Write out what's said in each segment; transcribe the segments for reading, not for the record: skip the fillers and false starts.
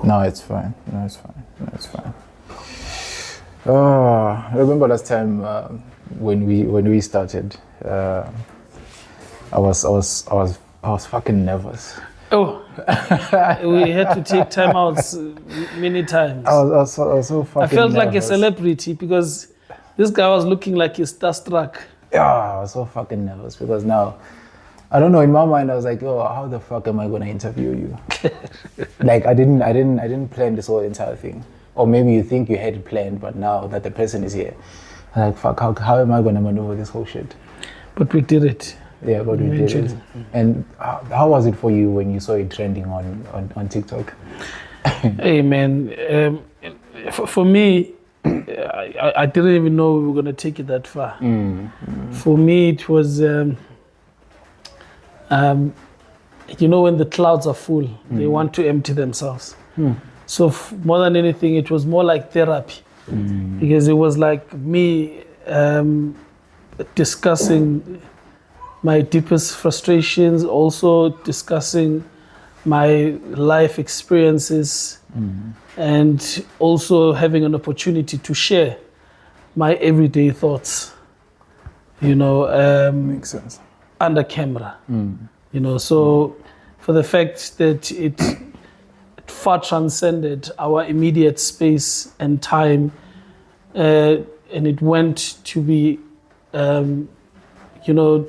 No, it's fine. I remember last time when we started, I was fucking nervous. Oh, we had to take time outs many times. I was so fucking I felt nervous. like a celebrity because this guy was looking like he's starstruck. Yeah, I was so fucking nervous because now, I don't know, in my mind I was like, oh, how the fuck am I gonna interview you? Like I didn't plan this whole entire thing. Or maybe you think you had it planned, but now that the person is here, I'm like, fuck, how am I gonna maneuver this whole shit? But we did it. Yeah, but we did it. And how was it for you when you saw it trending on TikTok? Hey man, for me, I didn't even know we were gonna take it that far. For me, it was, you know, when the clouds are full, they want to empty themselves. So more than anything, it was more like therapy, because it was like me discussing my deepest frustrations, also discussing my life experiences, and also having an opportunity to share my everyday thoughts, you know, Makes sense. under camera, you know, so for the fact that it far transcended our immediate space and time, and it went to be, you know,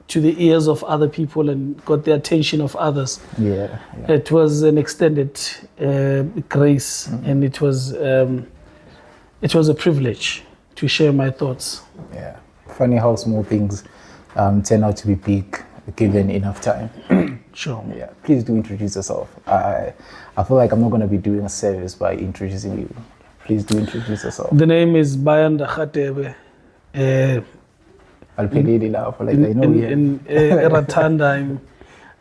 to the ears of other people and got the attention of others. Yeah. It was an extended grace, and it was a privilege to share my thoughts. Yeah. Funny how small things turn out to be big given enough time. Sure. Yeah. Please do introduce yourself. I feel like I'm not going to be doing a service by introducing you. Please do introduce yourself. The name is Bayanda Radebe. I'll pay it enough. Like I know in Ratanda,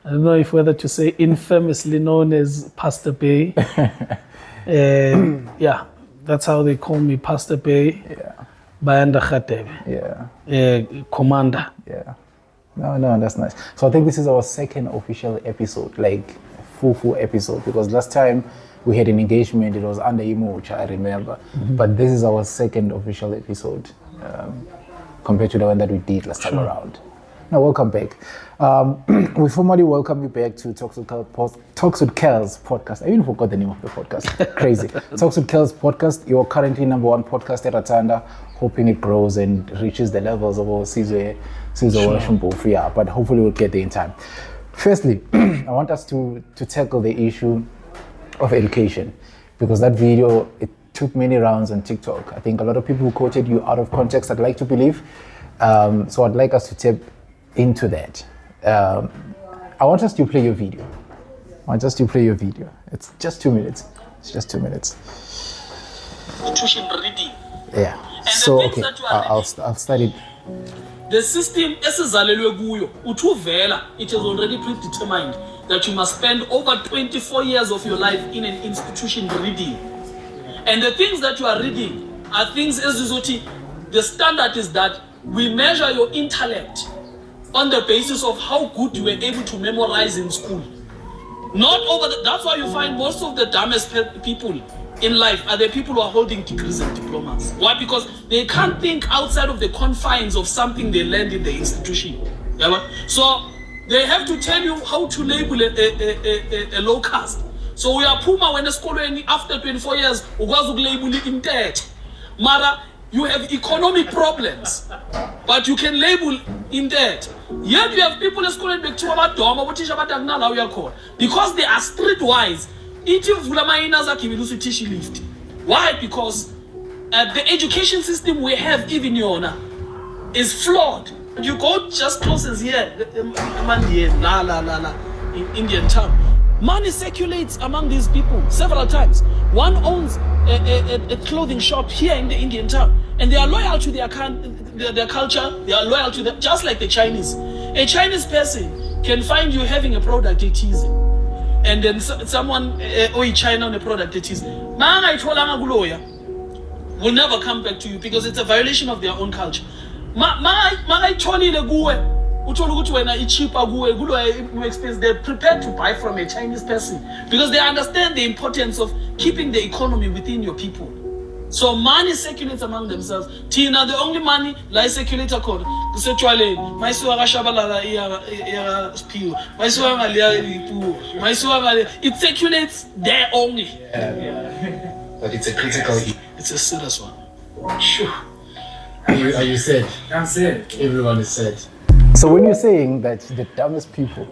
I don't know if whether to say infamously known as Pastor Bay. Yeah, that's how they call me, Pastor Bay. Yeah. Bayanda Radebe. Yeah. Commander. Yeah. No, that's nice. So I think this is our second official episode, like full episode, because last time we had an engagement, it was under Imo, I remember. But this is our second official episode, compared to the one that we did last time around. Now, welcome back. We formally welcome you back to Talks with Kells podcast. I even forgot the name of the podcast. Crazy. Talks with Kells podcast. You're currently #1 podcast at Ratanda, hoping it grows and reaches the levels of our Sizwe Washington. But hopefully we'll get there in time. Firstly, I want us to tackle the issue of education, because that video, it took many rounds on TikTok. I think a lot of people quoted you out of context, I'd like to believe. So I'd like us to tap into that. I want us to play your video. It's just 2 minutes. Institution reading. Yeah. And So, the things okay, that you are I'll start it. The system, esizalelwe kuyo, uthuvela, it is already predetermined that you must spend over 24 years of your life in an institution reading. And the things that you are reading are things, the standard is that we measure your intellect on the basis of how good you were able to memorize in school. That's why you find most of the dumbest people in life are the people who are holding degrees and diplomas. Why? Because they can't think outside of the confines of something they learned in the institution. Yeah, so they have to tell you how to label a low caste. So we are Puma when the school after 24 years, label it in debt. Mara, you have economic problems, but you can label in debt. Yet you have people in school back to about doma, what is about now we are called. Because they are streetwise. Why? Because the education system we have, even Yona, is flawed. You go just close as here, in Indian town. Money circulates among these people several times. One owns a clothing shop here in the Indian town, and they are loyal to their culture. They are loyal to them, just like the Chinese. A Chinese person can find you having a product it is, and then someone China on a product it is. Will never come back to you because it's a violation of their own culture. uthola ukuthi wena i-cheaper kuwe kulo more expensive, they're prepared to buy from a Chinese person because they understand the importance of keeping the economy within your people. So money circulates among themselves. Tina, the only money like circulator code. Kusetshwaleni, mayisuka kashabalala iya spill. Mayisuka ngaliya ipu. Mayisuka ngaliya. It circulates there only. But it's a critical. It's a serious one. Sure. Are you sad? I'm sad. Everyone is sad. So when you're saying that the dumbest people,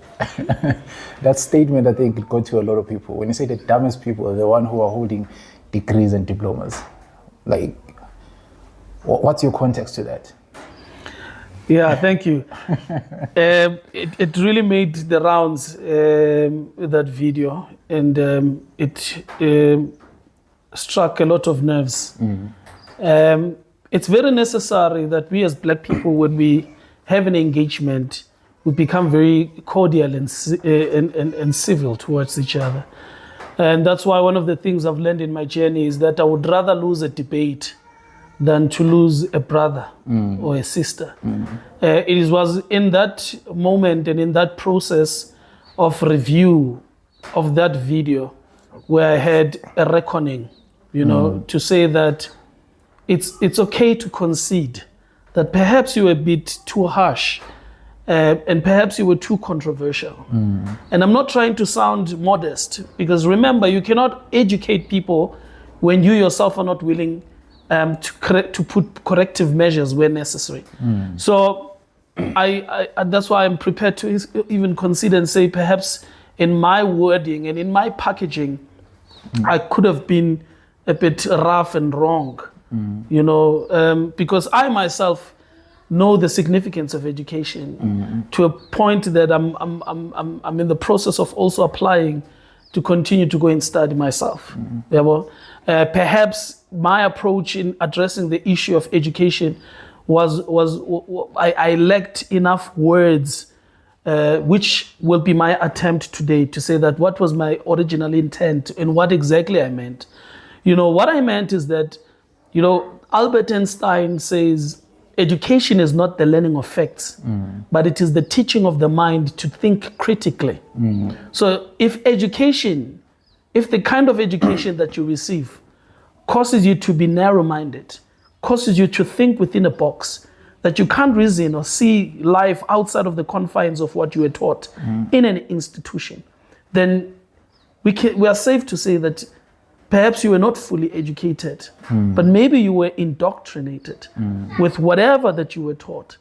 that statement I think it got to a lot of people. When you say the dumbest people are the one who are holding degrees and diplomas, like, what's your context to that? Yeah, thank you. It really made the rounds, that video, and it struck a lot of nerves. It's very necessary that we as Black people, when we have an engagement, we become very cordial and civil towards each other. And that's why one of the things I've learned in my journey is that I would rather lose a debate than to lose a brother or a sister. It was in that moment and in that process of review of that video where I had a reckoning, to say that it's okay to concede that perhaps you were a bit too harsh and perhaps you were too controversial. And I'm not trying to sound modest, because remember, you cannot educate people when you yourself are not willing to put corrective measures where necessary. So I that's why I'm prepared to even consider and say perhaps in my wording and in my packaging, I could have been a bit rough and wrong, because I myself know the significance of education to a point that I'm in the process of also applying to continue to go and study myself. Perhaps my approach in addressing the issue of education was I lacked enough words, which will be my attempt today to say that what was my original intent and what exactly I meant. What I meant is that, Albert Einstein says, education is not the learning of facts, but it is the teaching of the mind to think critically. So if the kind of education that you receive causes you to be narrow-minded, causes you to think within a box, that you can't reason or see life outside of the confines of what you were taught in an institution, then we are safe to say that perhaps you were not fully educated, but maybe you were indoctrinated with whatever that you were taught.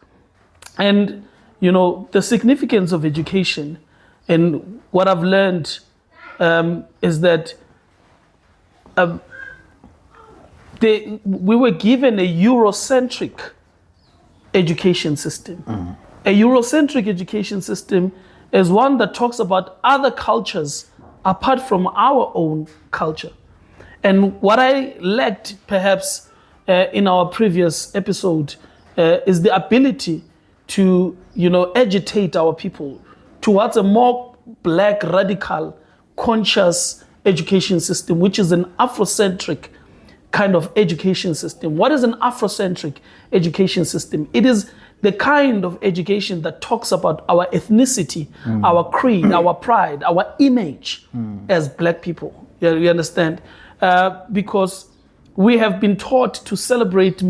And, the significance of education and what I've learned is that we were given a Eurocentric education system. A Eurocentric education system is one that talks about other cultures apart from our own culture. And what I lacked perhaps in our previous episode is the ability to, agitate our people towards a more Black, radical, conscious education system, which is an Afrocentric kind of education system. What is an Afrocentric education system? It is the kind of education that talks about our ethnicity, our creed, our pride, our image as Black people. You understand? Because we have been taught to celebrate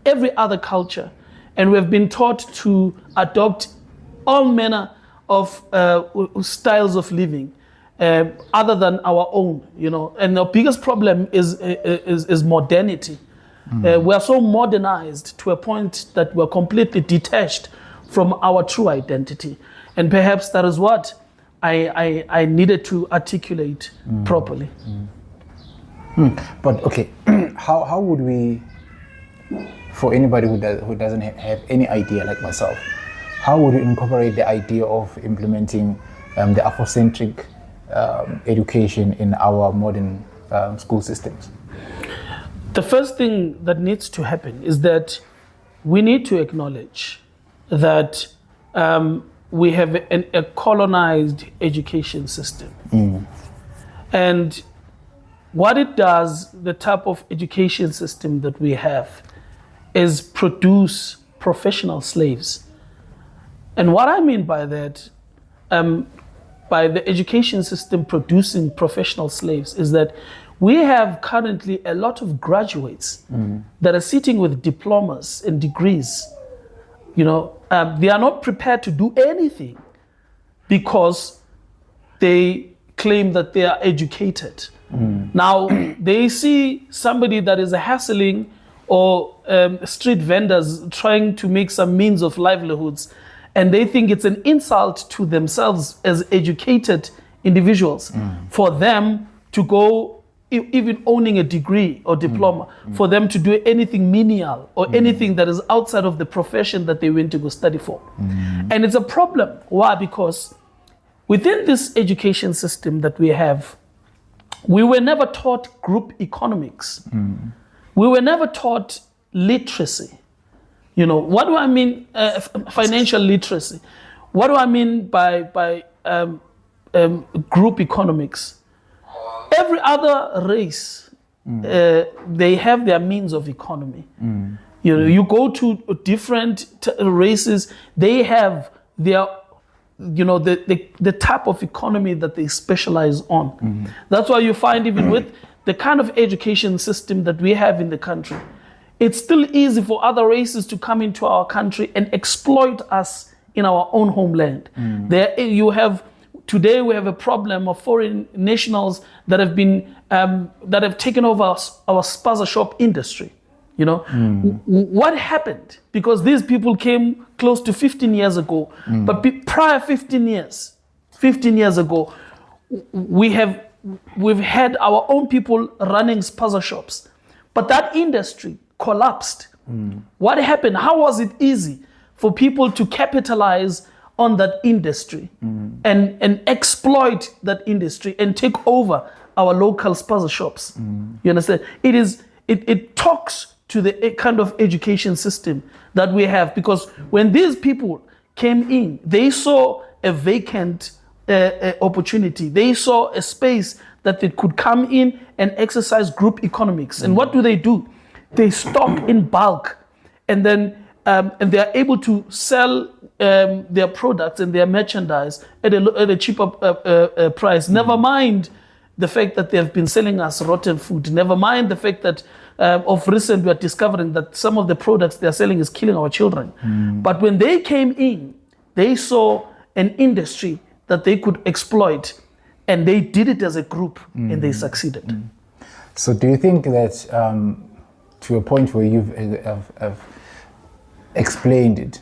every other culture, and we have been taught to adopt all manner of styles of living other than our own, And the biggest problem is modernity. We are so modernized to a point that we're completely detached from our true identity, and perhaps that is what I needed to articulate properly. But okay, how would we, for anybody who doesn't have any idea like myself, how would we incorporate the idea of implementing the Afrocentric education in our modern school systems? The first thing that needs to happen is that we need to acknowledge that we have a colonized education system. And what it does, the type of education system that we have, is produce professional slaves. And what I mean by that, by the education system producing professional slaves, is that we have currently a lot of graduates that are sitting with diplomas and degrees. They are not prepared to do anything because they claim that they are educated. Now, they see somebody that is hassling or street vendors trying to make some means of livelihoods, and they think it's an insult to themselves as educated individuals for them to go, even owning a degree or diploma, for them to do anything menial or anything that is outside of the profession that they went to go study for. And it's a problem. Why? Because within this education system that we have, we were never taught group economics. We were never taught literacy. What do I mean financial literacy? What do I mean by group economics? Every other race, they have their means of economy. You go to different races, they have their, the type of economy that they specialize on. That's why you find even with the kind of education system that we have in the country, it's still easy for other races to come into our country and exploit us in our own homeland. Today we have a problem of foreign nationals that have been that have taken over our Spaza shop industry. What happened? Because these people came close to 15 years ago, but prior 15 years ago, we've had our own people running Spaza shops, but that industry collapsed. What happened? How was it easy for people to capitalize on that industry and exploit that industry and take over our local Spaza shops? You understand? It talks to the kind of education system that we have, because when these people came in, they saw a vacant opportunity. They saw a space that they could come in and exercise group economics. And what do? They stock in bulk, and then and they are able to sell their products and their merchandise at a cheaper price. Never mind the fact that they have been selling us rotten food. Never mind the fact that of recent we are discovering that some of the products they are selling is killing our children. But when they came in, they saw an industry that they could exploit, and they did it as a group, and they succeeded. So do you think that to a point where you've explained it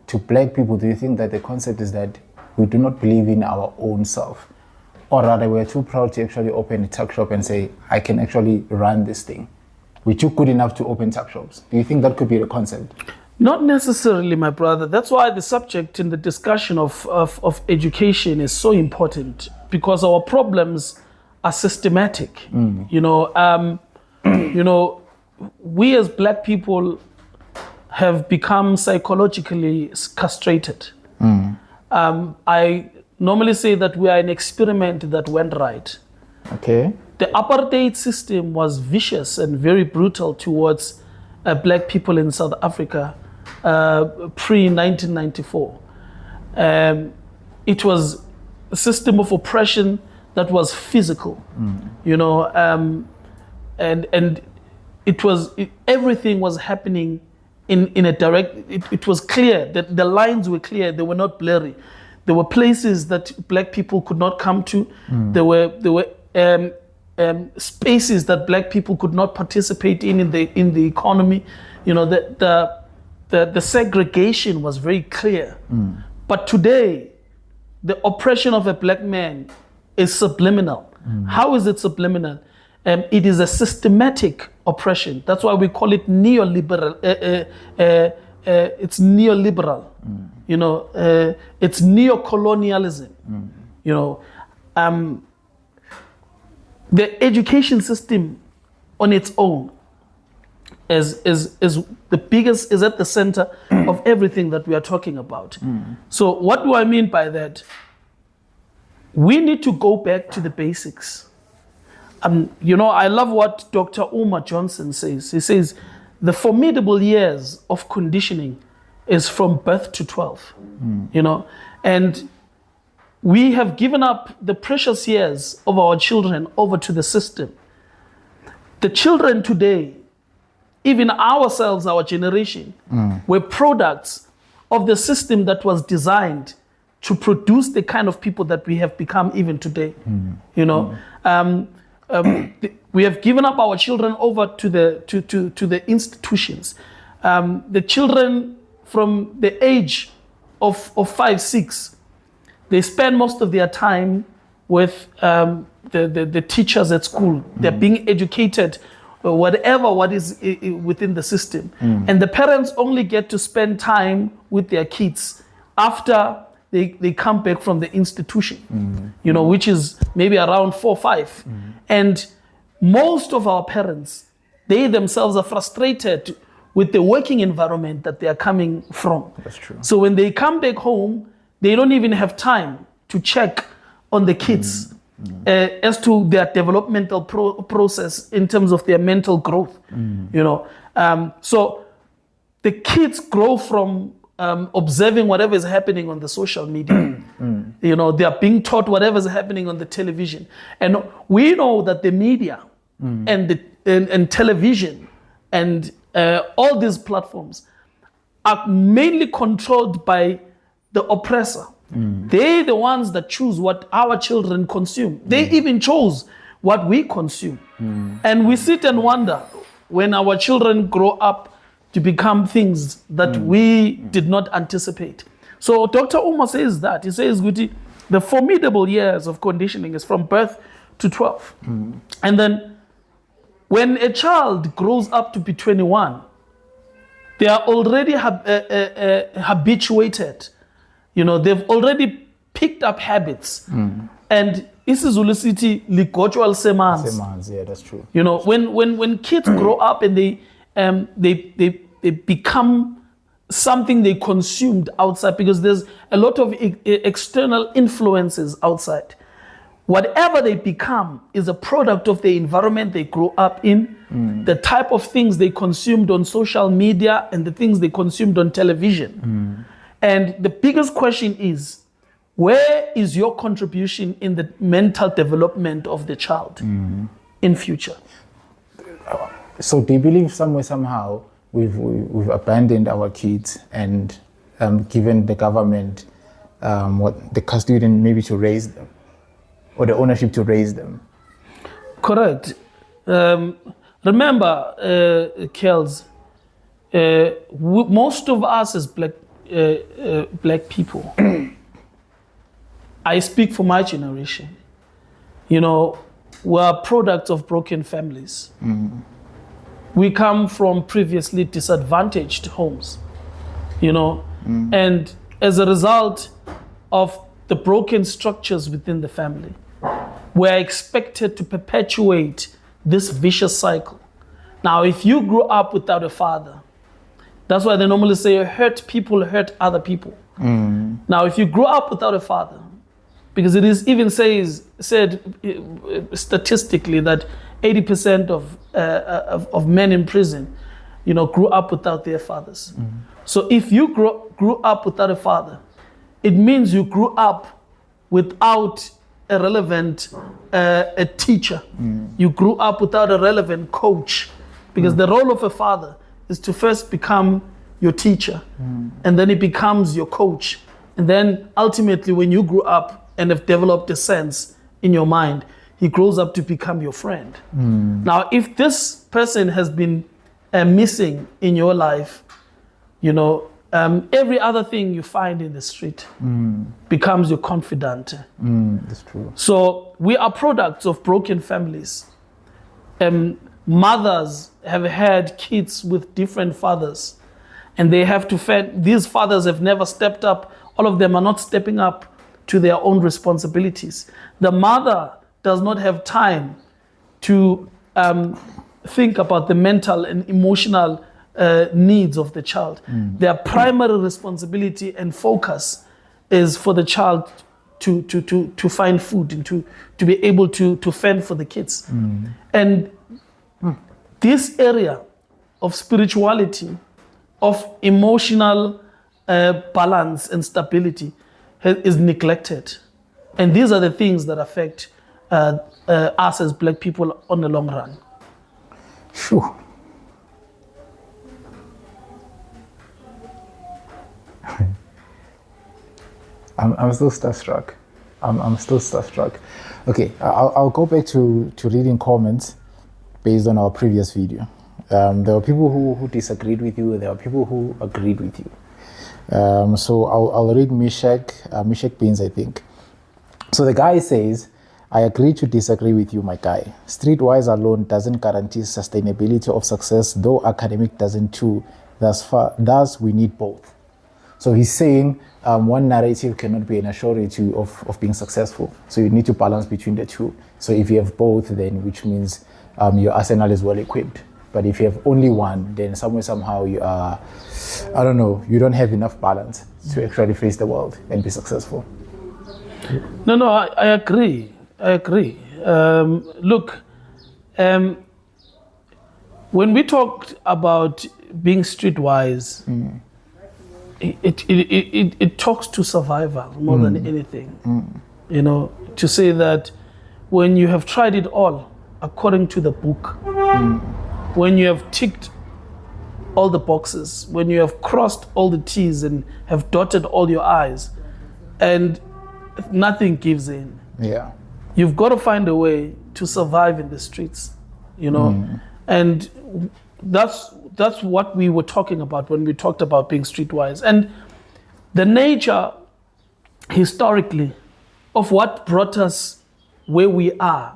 to black people, do you think that the concept is that we do not believe in our own self, or rather we're too proud to actually open a tuck shop and say, I can actually run this thing? We're too good enough to open tuck shops. Do you think that could be the concept? Not necessarily, my brother. That's why the subject in the discussion of education is so important, because our problems are systematic. We as black people have become psychologically castrated. I normally say that we are an experiment that went right. Okay. The apartheid system was vicious and very brutal towards black people in South Africa pre-1994. It was a system of oppression that was physical, and everything was happening in a direct. It was clear that the lines were clear; they were not blurry. There were places that black people could not come to. There were spaces that black people could not participate in the economy. The segregation was very clear. But today, the oppression of a black man is subliminal. How is it subliminal? It is a systematic oppression. That's why we call it neoliberal. It's neoliberal. It's neocolonialism. The education system on its own is the biggest, is at the center of everything that we are talking about. So what do I mean by that? We need to go back to the basics. I love what Dr. Umar Johnson says. He says, the formidable years of conditioning is from birth to 12. you know, and we have given up the precious years of our children over to the system. The children today, even ourselves, our generation, were products of the system that was designed to produce the kind of people that we have become even today. You know, we have given up our children over to the institutions. The children from the age of 5, 6, they spend most of their time with the teachers at school. They're being educated, what is within the system. And the parents only get to spend time with their kids after they come back from the institution, you know, which is maybe around 4 or 5. And most of our parents, they themselves are frustrated with the working environment that they are coming from. That's true. So when they come back home, they don't even have time to check on the kids as to their developmental process in terms of their mental growth. You know, so the kids grow from observing whatever is happening on the social media. You know, they are being taught whatever is happening on the television, and we know that the media and television and all these platforms are mainly controlled by the oppressor. They're the ones that choose what our children consume. They even chose what we consume. And we sit and wonder when our children grow up to become things that we did not anticipate. So Dr. Uma says that. He says, the formidable years of conditioning is from birth to 12. And then when a child grows up to be 21, they are already habituated. You know, they've already picked up habits. And isiZulu sithi ligotswa lisemanzi. Semanzi, yeah, that's true. You know, when kids grow up and they become something they consumed outside, because there's a lot of external influences outside. Whatever they become is a product of the environment they grew up in, the type of things they consumed on social media and the things they consumed on television. And the biggest question is, where is your contribution in the mental development of the child in future? So do you believe somehow we've abandoned our kids and given the government what the custodian maybe to raise them, or the ownership to raise them? Correct. Remember, Kells, most of us as black people, I speak for my generation, you know, we're products of broken families. We come from previously disadvantaged homes, you know, and as a result of the broken structures within the family, we're expected to perpetuate this vicious cycle. Now, if you grew up without a father, that's why they normally say hurt people hurt other people. Now, if you grew up without a father, because it is even said statistically that 80% of men in prison, you know, grew up without their fathers. So if you grew up without a father, it means you grew up without a relevant a teacher. You grew up without a relevant coach, because the role of a father is to first become your teacher, and then he becomes your coach. And then ultimately when you grew up and have developed a sense in your mind, he grows up to become your friend. Now, if this person has been missing in your life, you know, every other thing you find in the street becomes your confidant. That's true. So we are products of broken families. Mothers have had kids with different fathers, and they have to fend. These fathers have never stepped up. All of them are not stepping up to their own responsibilities. The mother does not have time to think about the mental and emotional needs of the child. Their primary responsibility and focus is for the child to find food and to be able to fend for the kids. And this area of spirituality, of emotional balance and stability is neglected. And these are the things that affect us as black people on the long run. Sure. I'm still starstruck. I'm still starstruck. Okay, I'll go back to reading comments based on our previous video. There were people who disagreed with you. There were people who agreed with you. So I'll read Mishak Beans, I think. So the guy says, I agree to disagree with you, my guy. Streetwise alone doesn't guarantee sustainability of success, though academic doesn't too. Thus, we need both. So he's saying one narrative cannot be an assurance of being successful. So you need to balance between the two. So if you have both, then which means your arsenal is well equipped. But if you have only one, then somehow you are, I don't know, you don't have enough balance to actually face the world and be successful. No, I agree. Look, when we talked about being streetwise, it talks to survival more than anything. You know, to say that when you have tried it all according to the book, when you have ticked all the boxes, when you have crossed all the T's and have dotted all your I's, and nothing gives in. Yeah. You've got to find a way to survive in the streets, you know? And that's what we were talking about when we talked about being streetwise. And the nature, historically, of what brought us where we are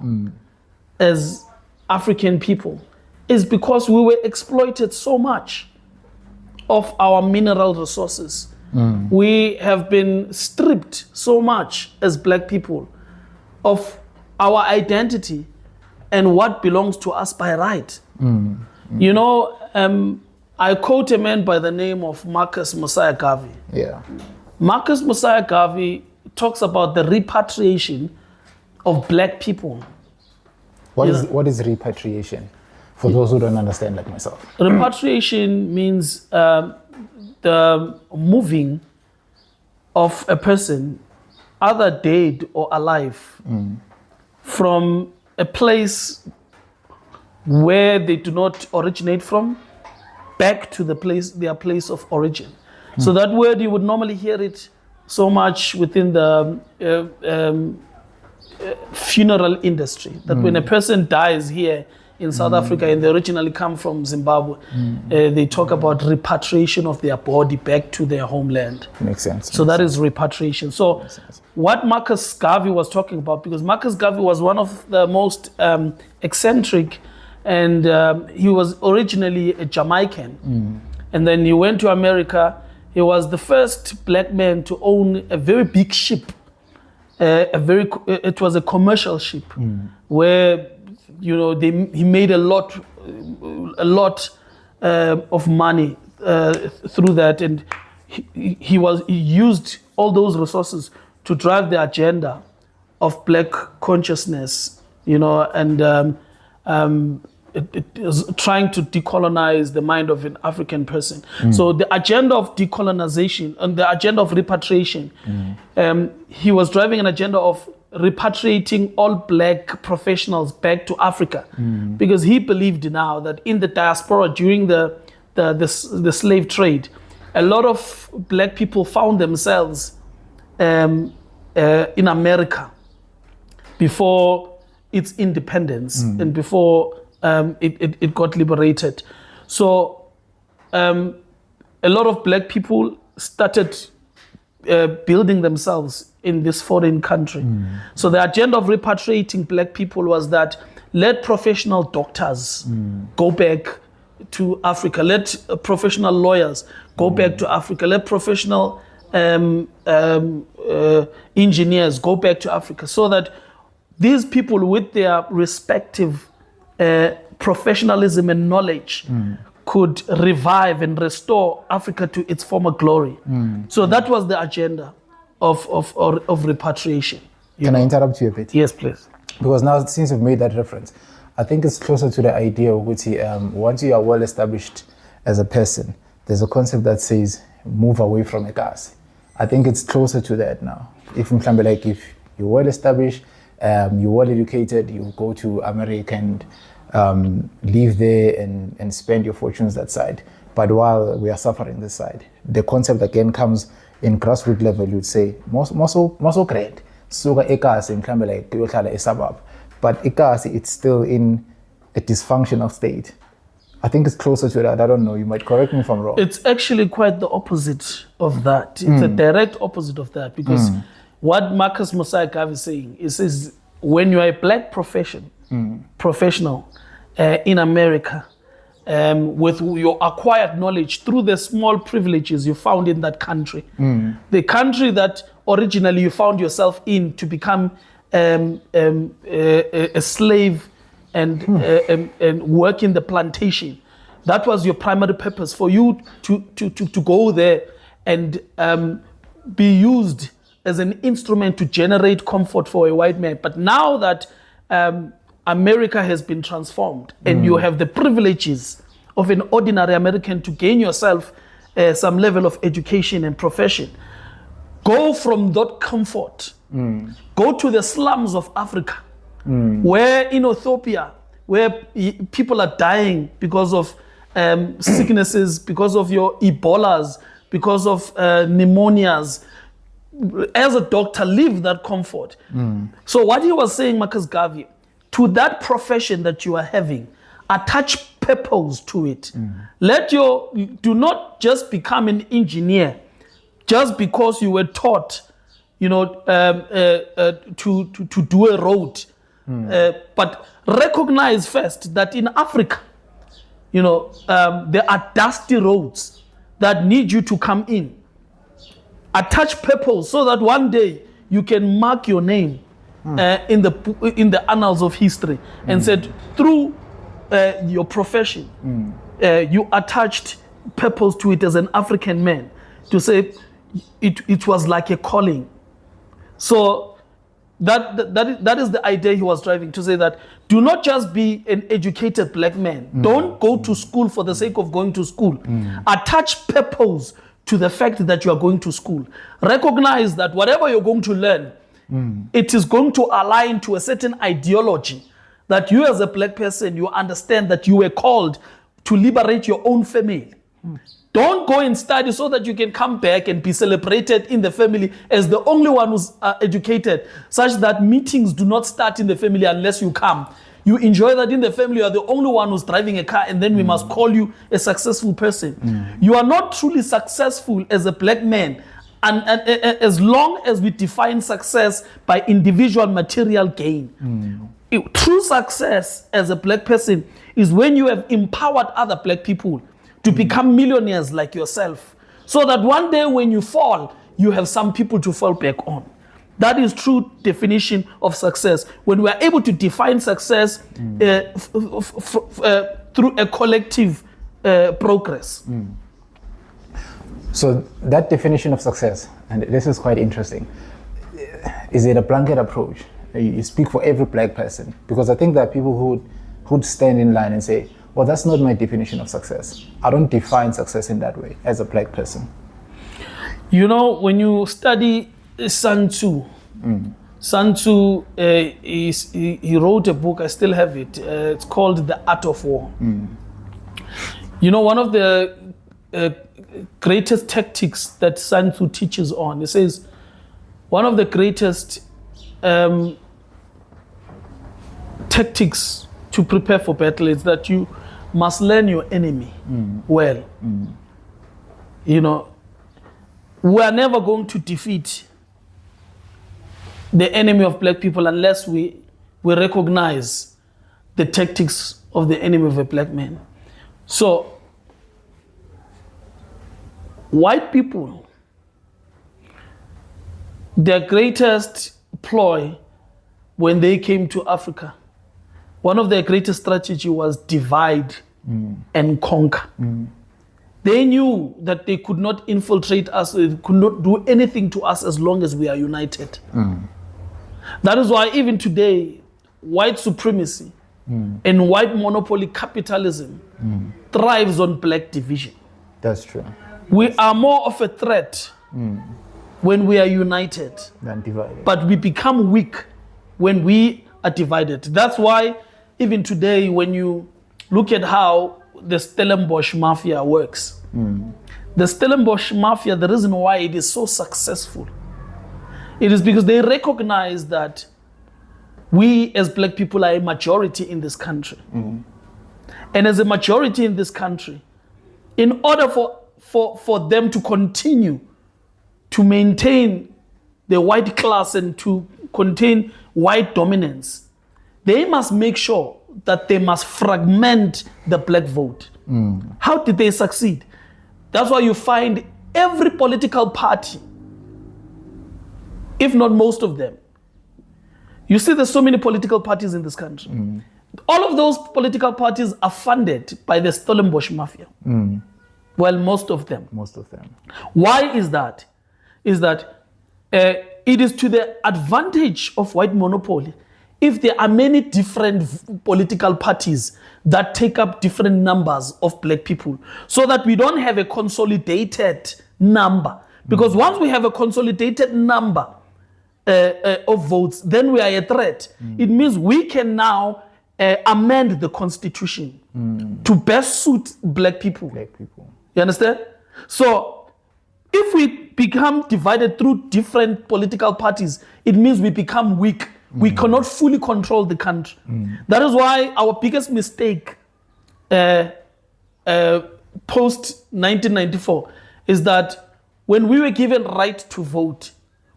as African people is because we were exploited so much of our mineral resources. We have been stripped so much as black people of our identity and what belongs to us by right. You know, I quote a man by the name of Marcus Mosiah Garvey. Yeah. Marcus Mosiah Garvey talks about the repatriation of black people. What is repatriation? For those who don't understand like myself. Repatriation means the moving of a person, either dead or alive, from a place where they do not originate from, back to their place of origin. So that word, you would normally hear it so much within the funeral industry, that when a person dies here in South Africa and they originally come from Zimbabwe, they talk about repatriation of their body back to their homeland. Makes sense. So that is repatriation. So what Marcus Garvey was talking about, because Marcus Garvey was one of the most eccentric, and he was originally a Jamaican. And then he went to America. He was the first black man to own a very big ship. It was a commercial ship where, you know, he made a lot of money through that, and he used all those resources to drive the agenda of black consciousness, you know, and it is trying to decolonize the mind of an African person. So the agenda of decolonization and the agenda of repatriation, he was driving an agenda of repatriating all black professionals back to Africa, because he believed now that in the diaspora during the slave trade, a lot of black people found themselves in America before its independence and before it got liberated. So a lot of black people started building themselves in this foreign country. So the agenda of repatriating black people was that let professional doctors go back to Africa, let professional lawyers go back to Africa, let professional engineers go back to Africa, so that these people with their respective professionalism and knowledge could revive and restore Africa to its former glory. So that was the agenda of repatriation. Can I interrupt you a bit? Yes, please. Because now, since you've made that reference, I think it's closer to the idea of which once you are well established as a person, there's a concept that says move away from Ekasi. I think it's closer to that now. If you're well established, you're well educated, you go to America and live there and spend your fortunes that side. But while we are suffering this side, the concept again comes in grassroots level. You'd say most great. Suga Ekasi in like a suburb, but Ekasi it's still in a dysfunctional state. I think it's closer to that. I don't know. You might correct me if I'm wrong. It's actually quite the opposite of that. It's a direct opposite of that, because what Marcus Mosiah Garvey is saying, it says when you are a black professional in America, with your acquired knowledge through the small privileges you found in that country, the country that originally you found yourself in to become a slave and work in the plantation. That was your primary purpose, for you to go there and be used as an instrument to generate comfort for a white man. But now that America has been transformed and you have the privileges of an ordinary American to gain yourself some level of education and profession, go from that comfort, go to the slums of Africa, where in Ethiopia, where people are dying because of sicknesses, because of your Ebolas, because of pneumonias. As a doctor, live that comfort. So what he was saying, Marcus Garvey, to that profession that you are having, attach purpose to it. Do not just become an engineer just because you were taught, to do a road. But recognize first that in Africa, there are dusty roads that need you to come in. Attach purpose so that one day you can mark your name in the annals of history, and said through your profession, you attached purpose to it as an African man, to say it was like a calling. So that is the idea he was driving, to say that do not just be an educated black man. Don't go to school for the sake of going to school. Attach purpose to the fact that you are going to school. Recognize that whatever you're going to learn, it is going to align to a certain ideology that you as a black person, you understand that you were called to liberate your own family. Don't go and study so that you can come back and be celebrated in the family as the only one who's educated, such that meetings do not start in the family unless you come. You enjoy that in the family, you are the only one who's driving a car, and then we must call you a successful person. You are not truly successful as a black man, and as long as we define success by individual material gain. True success as a black person is when you have empowered other black people to become millionaires like yourself, so that one day when you fall, you have some people to fall back on. That is true definition of success. When we are able to define success through a collective progress. So that definition of success, and this is quite interesting, is it a blanket approach? You speak for every black person? Because I think there are people who'd stand in line and say, well, that's not my definition of success. I don't define success in that way as a black person. When you study Sun Tzu, he wrote a book, I still have it. It's called The Art of War. One of the greatest tactics that Sun Tzu teaches on, it says, one of the greatest tactics to prepare for battle is that you must learn your enemy well. We are never going to defeat the enemy of black people unless we recognize the tactics of the enemy of a black man. So, white people, their greatest ploy when they came to Africa, one of their greatest strategy was divide and conquer. They knew that they could not infiltrate us, they could not do anything to us as long as we are united. That is why even today, white supremacy and white monopoly capitalism thrives on black division. That's true. We are more of a threat when we are united, Than divided. but we become weak when we are divided. That's why even today, when you look at how the Stellenbosch Mafia works, the Stellenbosch Mafia, the reason why it is so successful, it is because they recognize that we as black people are a majority in this country. And as a majority in this country, in order for them to continue to maintain the white class and to contain white dominance, they must make sure that they must fragment the black vote. How did they succeed? That's why you find every political party, if not most of them, you see there's so many political parties in this country. All of those political parties are funded by the Stellenbosch Mafia. Well, most of them. Most of them. Why is that? Is that it is to the advantage of white monopoly if there are many different political parties that take up different numbers of black people, so that we don't have a consolidated number. Because once we have a consolidated number of votes, then we are a threat. It means we can now amend the constitution to best suit black people. You understand? So if we become divided through different political parties, it means we become weak. We cannot fully control the country. That is why our biggest mistake post 1994 is that when we were given right to vote,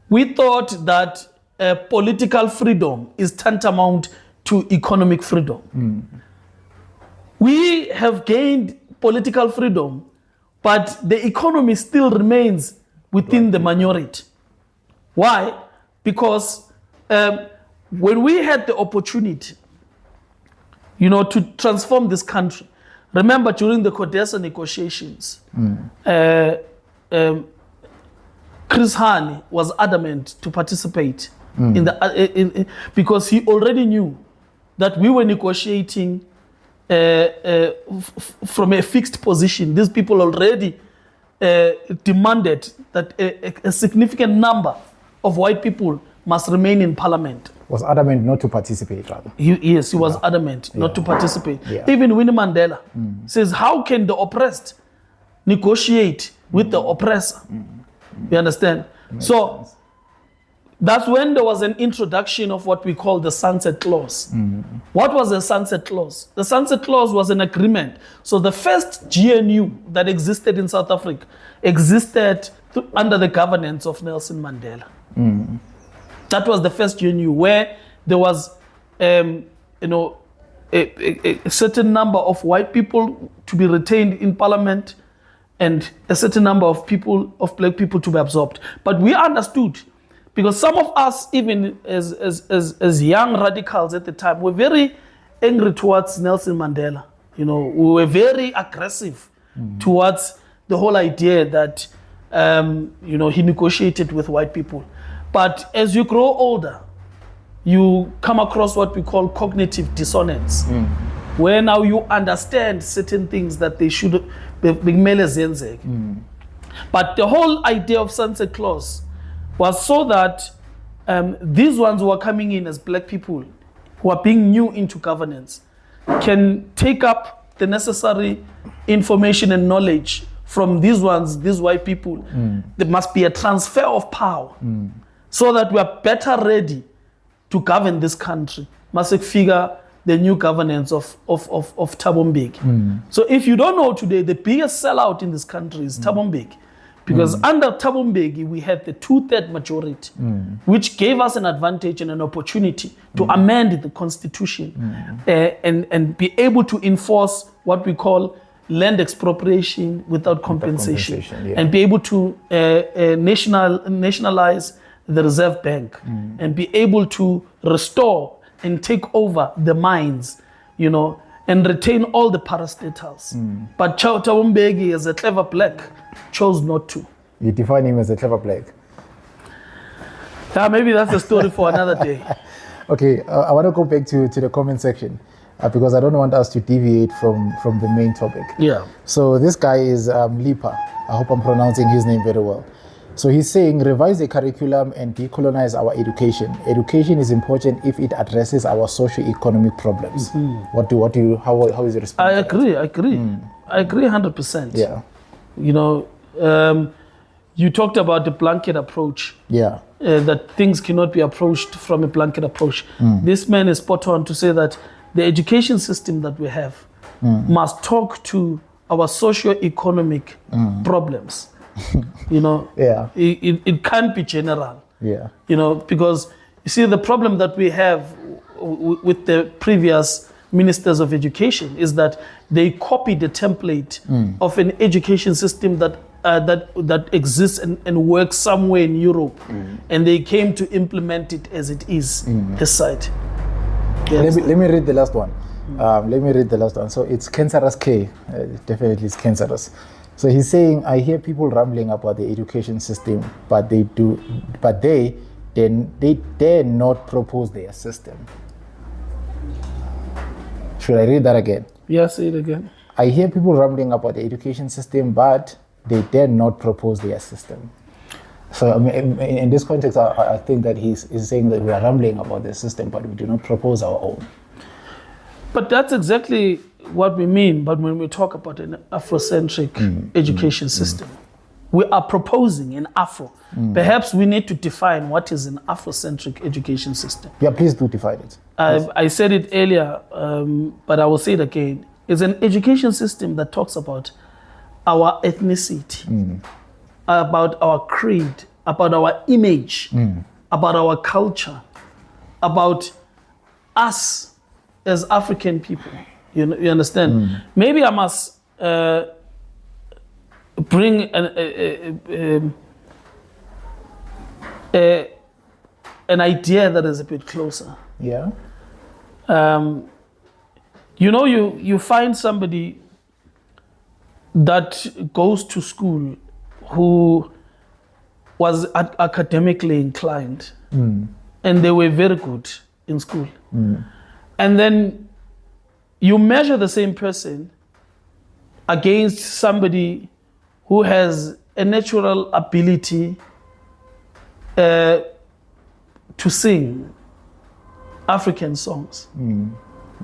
we thought that political freedom is tantamount to economic freedom. We have gained political freedom, but the economy still remains within the minority. Why? Because when we had the opportunity, to transform this country, remember during the Cohesion negotiations, Chris Hani was adamant to participate in the because he already knew that we were negotiating from a fixed position. These people already demanded that a significant number of white people must remain in parliament. Was adamant not to participate, rather. He was adamant not to participate. Even Winnie Mandela says, how can the oppressed negotiate with the oppressor? You understand? So that's when there was an introduction of what we call the Sunset Clause. What was the Sunset Clause? The Sunset Clause was an agreement. So the first GNU that existed in South Africa existed under the governance of Nelson Mandela. That was the first GNU where there was, a certain number of white people to be retained in parliament and a certain number of black people to be absorbed. But we understood, because some of us, even as young radicals at the time, were very angry towards Nelson Mandela. We were very aggressive towards the whole idea that, he negotiated with white people. But as you grow older, you come across what we call cognitive dissonance, where now you understand certain things that they should be zenzek. But the whole idea of Sunset Clause was so that these ones who are coming in as black people, who are being new into governance, can take up the necessary information and knowledge from these white people. There must be a transfer of power so that we are better ready to govern this country. Must figure the new governance of Thabo Mbeki. So if you don't know today, the biggest sellout in this country is Thabo Mbeki. Because under Thabo Mbeki, we had the 2/3 majority, which gave us an advantage and an opportunity to amend the constitution and be able to enforce what we call land expropriation without compensation, and be able to nationalize the Reserve Bank, and be able to restore and take over the mines, and retain all the parastatals. But Thabo Mbeki, as a clever black, chose not to. You define him as a clever black. Yeah, maybe that's a story for another day. Okay, I want to go back to the comment section. because I don't want us to deviate from the main topic. Yeah. So this guy is Lipa. I hope I'm pronouncing his name very well. So he's saying, revise the curriculum and decolonize our education. Education is important if it addresses our socio-economic problems. How is your response? I agree. I agree 100%. Yeah. You know, you talked about the blanket approach. Yeah. That things cannot be approached from a blanket approach. This man is spot on to say that the education system that we have must talk to our socio-economic problems. You know, Yeah. It can't be general. Yeah. You know, because you see the problem that we have with the previous ministers of education is that they copied the template of an education system that exists and works somewhere in Europe, and they came to implement it as it is this side. Yes. Let me read the last one. So it's cancerous K. Definitely it's cancerous. So he's saying, I hear people rambling about the education system, but they dare not propose their system. Should I read that again? Yeah, say it again. I hear people rambling about the education system, but they dare not propose their system. So I mean, in this context, I think that he's saying that we are rambling about the system, but we do not propose our own. But that's exactly what we mean. But when we talk about an Afrocentric education system, we are proposing an Afro. Perhaps we need to define what is an Afrocentric education system. Yeah, please do define it. I said it earlier, but I will say it again. It's an education system that talks about our ethnicity, about our creed, about our image, about our culture, about us as African people. You understand? Maybe I must bring an idea that is a bit closer. Yeah. You know, you find somebody that goes to school who was academically inclined and they were very good in school. And then you measure the same person against somebody who has a natural ability to sing African songs.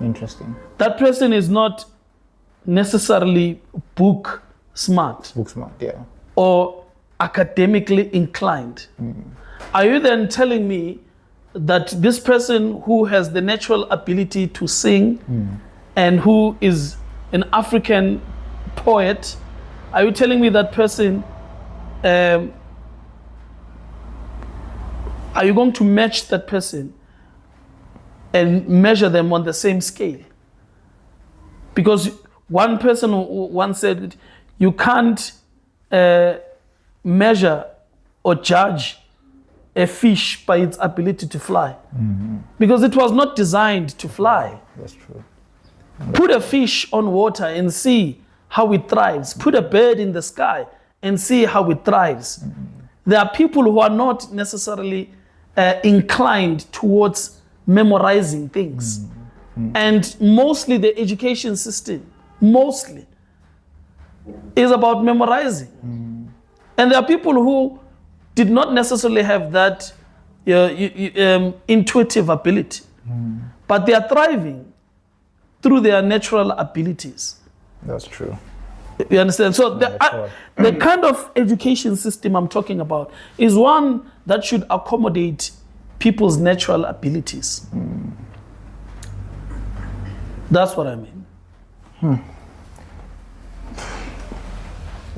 Interesting. That person is not necessarily book smart. Book smart, yeah. Or academically inclined. Are you then telling me that this person who has the natural ability to sing and who is an African poet, are you telling me that person, are you going to match that person and measure them on the same scale? Because one person once said, you can't measure or judge a fish by its ability to fly, because it was not designed to fly. That's true. Put a fish on water and see how it thrives. Put a bird in the sky and see how it thrives. There are people who are not necessarily inclined towards memorizing things. And mostly the education system, is about memorizing. And there are people who did not necessarily have that intuitive ability, but they are thriving through their natural abilities. That's true. You understand? So the kind of education system I'm talking about is one that should accommodate people's natural abilities. That's what I mean.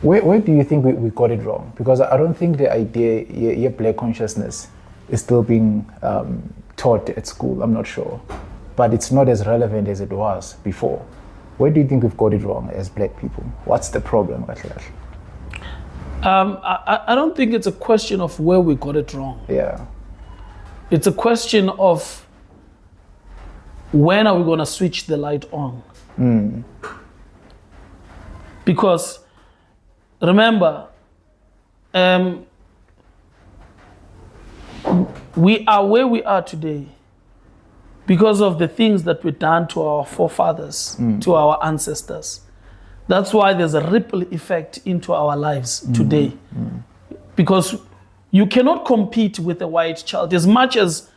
Where do you think we got it wrong? Because I don't think the idea, your black consciousness, is still being taught at school. I'm not sure. But it's not as relevant as it was before. Where do you think we've got it wrong as black people? What's the problem? I don't think it's a question of where we got it wrong. Yeah. It's a question of when are we going to switch the light on? Because remember, we are where we are today because of the things that were done to our forefathers, to our ancestors. That's why there's a ripple effect into our lives today. Because you cannot compete with a white child as much as,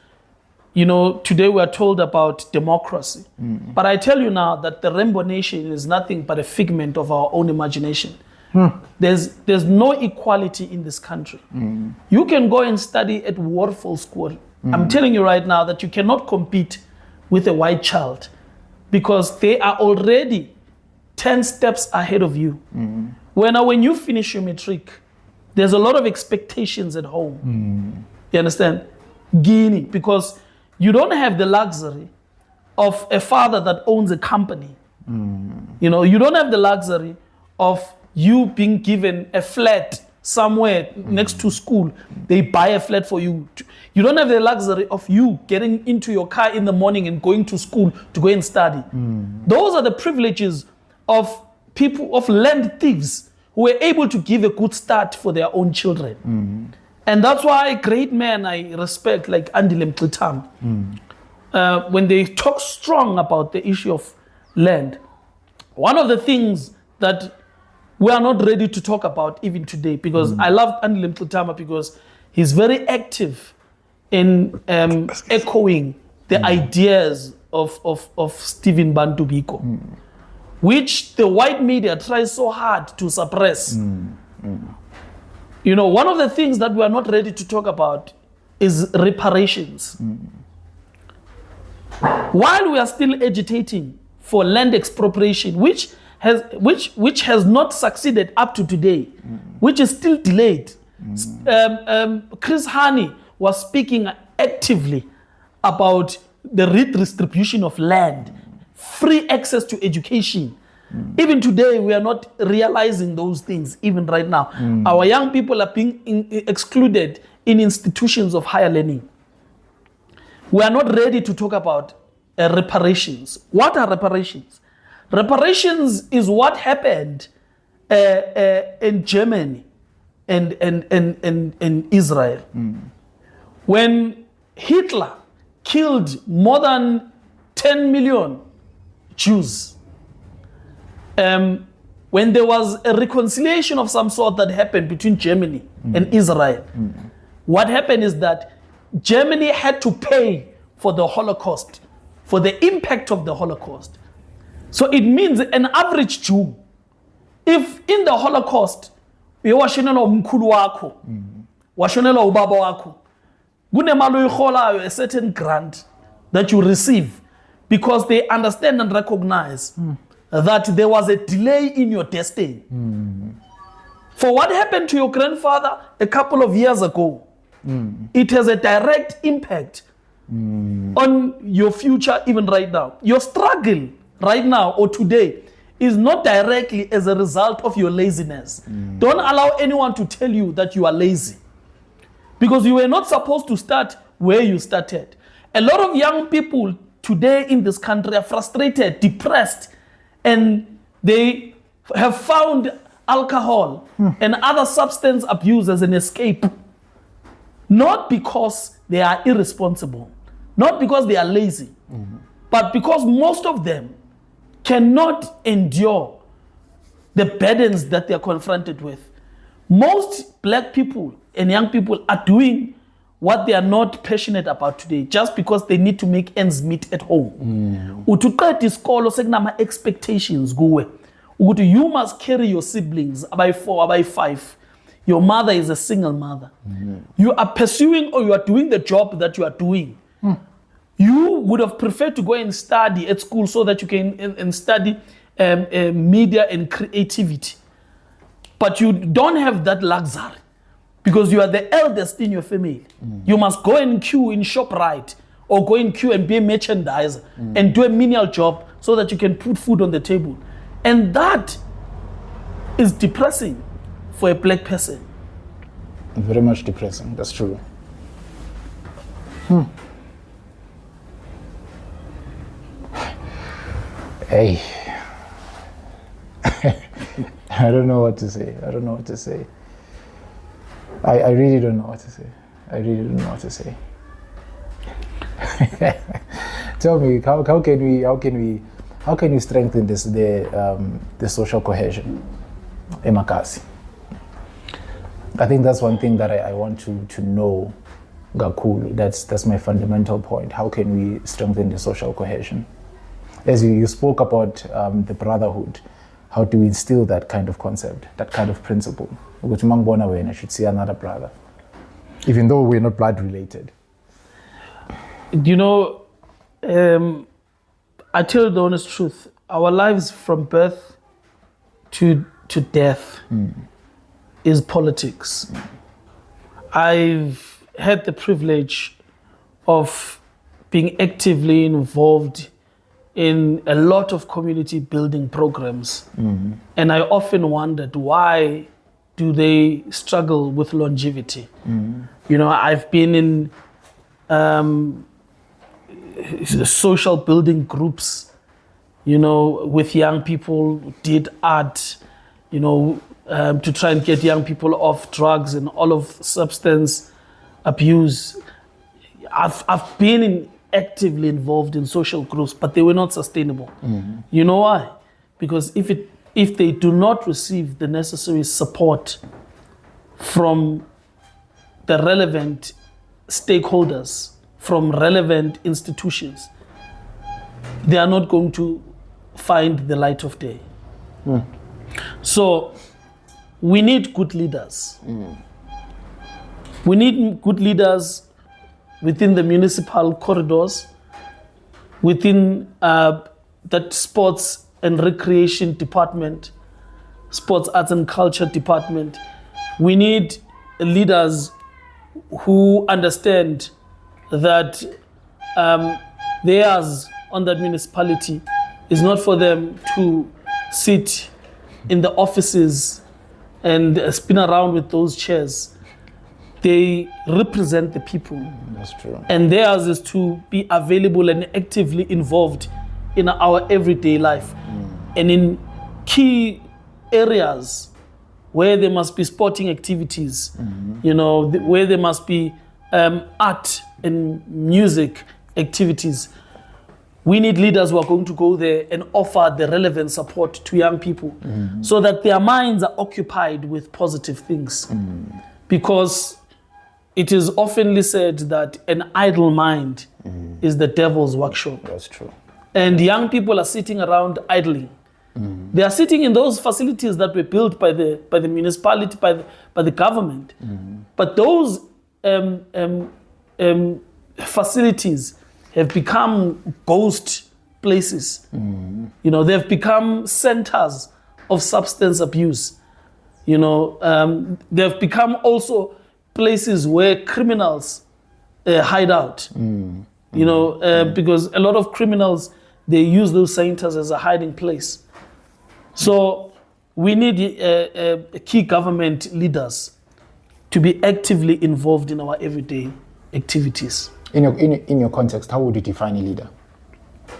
today we are told about democracy. But I tell you now that the Rainbow Nation is nothing but a figment of our own imagination. There's no equality in this country. You can go and study at Warfel School. I'm telling you right now that you cannot compete with a white child because they are already 10 steps ahead of you. When you finish your matric, there's a lot of expectations at home. You understand? Guinea, because you don't have the luxury of a father that owns a company. You don't have the luxury of you being given a flat somewhere next to school. They buy a flat for you. You don't have the luxury of you getting into your car in the morning and going to school to go and study. Those are the privileges of people, of land thieves who were able to give a good start for their own children. And that's why great men I respect, like Andile Mqitama, when they talk strong about the issue of land, one of the things that we are not ready to talk about even today, because I love Andile Mqitama because he's very active in echoing the ideas of Stephen Bantu Biko, which the white media tries so hard to suppress. One of the things that we are not ready to talk about is reparations. While we are still agitating for land expropriation, which has not succeeded up to today, which is still delayed. Chris Hani was speaking actively about the redistribution of land, free access to education. Even today, we are not realizing those things, even right now. Our young people are being excluded in institutions of higher learning. We are not ready to talk about reparations. What are reparations? Reparations is what happened in Germany and Israel. When Hitler killed more than 10 million Jews, when there was a reconciliation of some sort that happened between Germany and Israel, what happened is that Germany had to pay for the Holocaust, for the impact of the Holocaust. So it means an average Jew, if in the Holocaust, washonela umkhulu wakho, washonela ubaba wakho, kunemali oyiholayo, a certain grant that you receive, because they understand and recognize that there was a delay in your destiny. For what happened to your grandfather a couple of years ago, it has a direct impact on your future even right now. Your struggle right now or today is not directly as a result of your laziness. Don't allow anyone to tell you that you are lazy, because you were not supposed to start where you started. A lot of young people today in this country are frustrated, depressed, and they have found alcohol and other substance abuse as an escape. Not because they are irresponsible, not because they are lazy, but because most of them cannot endure the burdens that they are confronted with. Most black people and young people are doing what they are not passionate about today just because they need to make ends meet at home. Utuqeda isikolo sekunama expectations kuwe ukuthi you must carry your siblings by 4, by 5. Your mother is a single mother. You are pursuing, or you are doing the job that you are doing. You would have preferred to go and study at school so that you can study media and creativity. But you don't have that luxury because you are the eldest in your family. You must go and queue in ShopRite or go and queue and be a merchandiser and do a menial job so that you can put food on the table. And that is depressing for a black person. Very much depressing, that's true. Hey. I don't know what to say. I really don't know what to say. Tell me, how can we strengthen the social cohesion in Makasi? I think that's one thing that I want to know, Gakulu. That's my fundamental point. How can we strengthen the social cohesion? As you spoke about the brotherhood, how do we instill that kind of concept, that kind of principle? Which Mangbona when I should see another brother, even though we're not blood related. You know, I tell you the honest truth. Our lives from birth to death is politics. I've had the privilege of being actively involved in a lot of community building programs. And I often wondered, why do they struggle with longevity? You know, I've been in social building groups, you know, with young people, did art, you know, to try and get young people off drugs and all of substance abuse. I've been actively involved in social groups, but they were not sustainable. You know why? Because if they do not receive the necessary support from the relevant stakeholders, from relevant institutions, they are not going to find the light of day. So we need good leaders. We need good leaders within the municipal corridors, within that sports and recreation department, sports, arts and culture department. We need leaders who understand that theirs on that municipality is not for them to sit in the offices and spin around with those chairs. They represent the people. That's true. And theirs is to be available and actively involved in our everyday life. And in key areas where there must be sporting activities, you know, where there must be art and music activities. We need leaders who are going to go there and offer the relevant support to young people so that their minds are occupied with positive things. Because it is oftenly said that an idle mind is the devil's workshop. That's true. And young people are sitting around idling. They are sitting in those facilities that were built by the municipality, by the government. But those facilities have become ghost places. You know, they've become centers of substance abuse. You know, they've become also places where criminals hide out. You know, because a lot of criminals, they use those centers as a hiding place. So we need key government leaders to be actively involved in our everyday activities. In your context, how would you define a leader?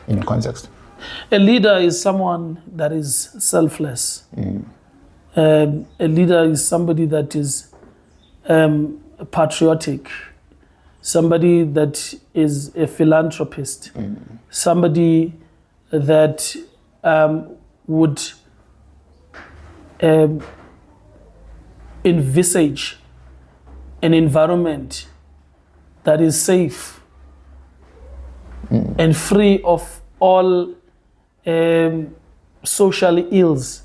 In your context, a leader is someone that is selfless. A leader is somebody that is patriotic, somebody that is a philanthropist, somebody that would envisage an environment that is safe and free of all social ills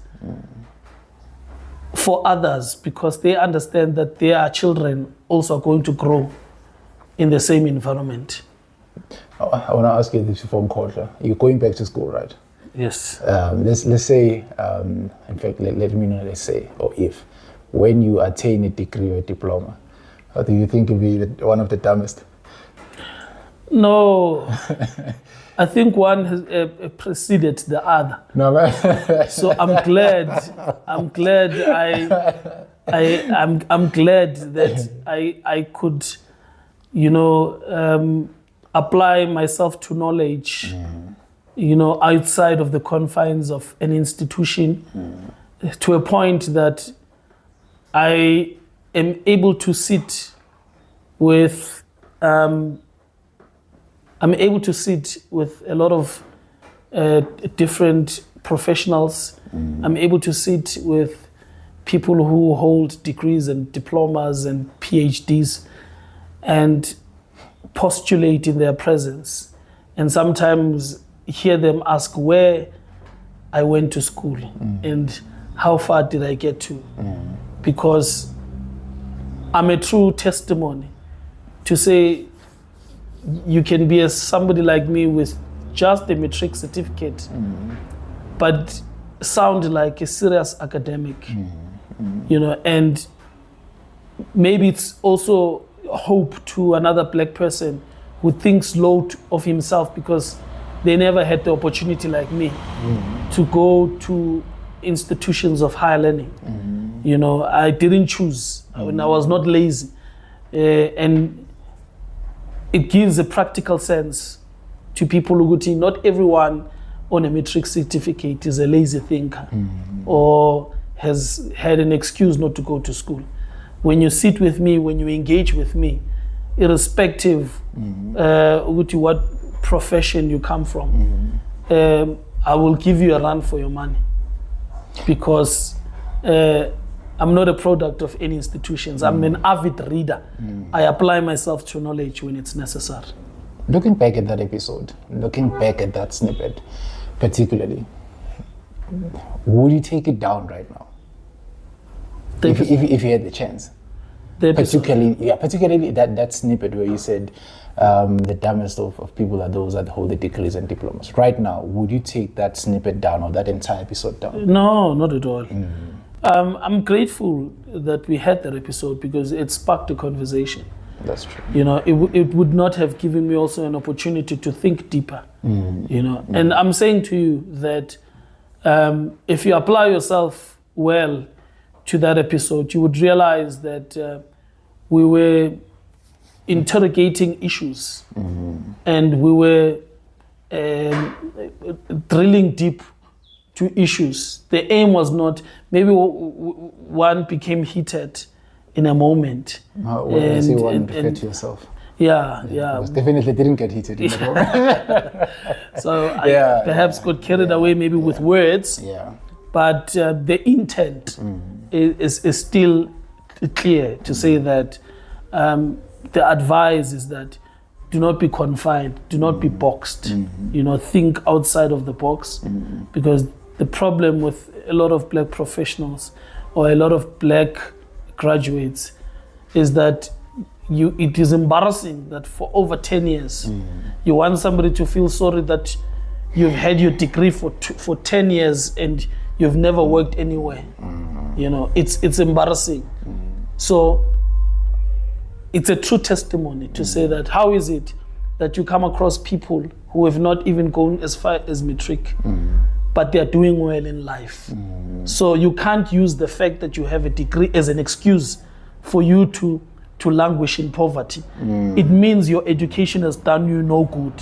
for others, because they understand that their children also are going to grow in the same environment. I want to ask you this before Mkhodla. You're going back to school, right? Yes. Let's say, in fact, let me know, let's say, or if, when you attain a degree or a diploma, how do you think you'll be one of the dumbest? No, I think one has preceded the other. No, man. So I'm glad that I could, you know, apply myself to knowledge, you know, outside of the confines of an institution, to a point that I am able to sit with I'm able to sit with a lot of different professionals. I'm able to sit with people who hold degrees and diplomas and PhDs and postulate in their presence, and sometimes hear them ask where I went to school and how far did I get to, because I'm a true testimony to say you can be somebody like me with just a matric certificate, but sound like a serious academic, you know, and maybe it's also hope to another black person who thinks low of himself because they never had the opportunity like me to go to institutions of higher learning. You know, I didn't choose, when I was not lazy. And it gives a practical sense to people who think not everyone on a matric certificate is a lazy thinker or has had an excuse not to go to school. When you sit with me, when you engage with me, irrespective what profession you come from, I will give you a run for your money, because I'm not a product of any institutions. I'm an avid reader. I apply myself to knowledge when it's necessary. Looking back at that episode, looking back at that snippet, particularly, would you take it down right now? If you had the chance? Particularly that snippet where you said the dumbest of people are those that hold the degrees and diplomas. Right now, would you take that snippet down or that entire episode down? No, not at all. I'm grateful that we had that episode because it sparked a conversation. That's true. You know, it would not have given me also an opportunity to think deeper. You know, and I'm saying to you that if you apply yourself well to that episode, you would realize that we were interrogating issues and we were drilling deep to issues. The aim was not, maybe one became heated in a moment. When you say one, refer to yourself. Yeah. Definitely didn't get heated in that moment. So I perhaps got carried away maybe with words, but the intent is still clear to say that the advice is that do not be confined, do not be boxed, you know, think outside of the box, because the problem with a lot of black professionals or a lot of black graduates is that it is embarrassing that for over 10 years, you want somebody to feel sorry that you've had your degree for 10 years and you've never worked anywhere. You know, it's embarrassing. So it's a true testimony to say that how is it that you come across people who have not even gone as far as matric, but they're doing well in life. So you can't use the fact that you have a degree as an excuse for you to languish in poverty. It means your education has done you no good.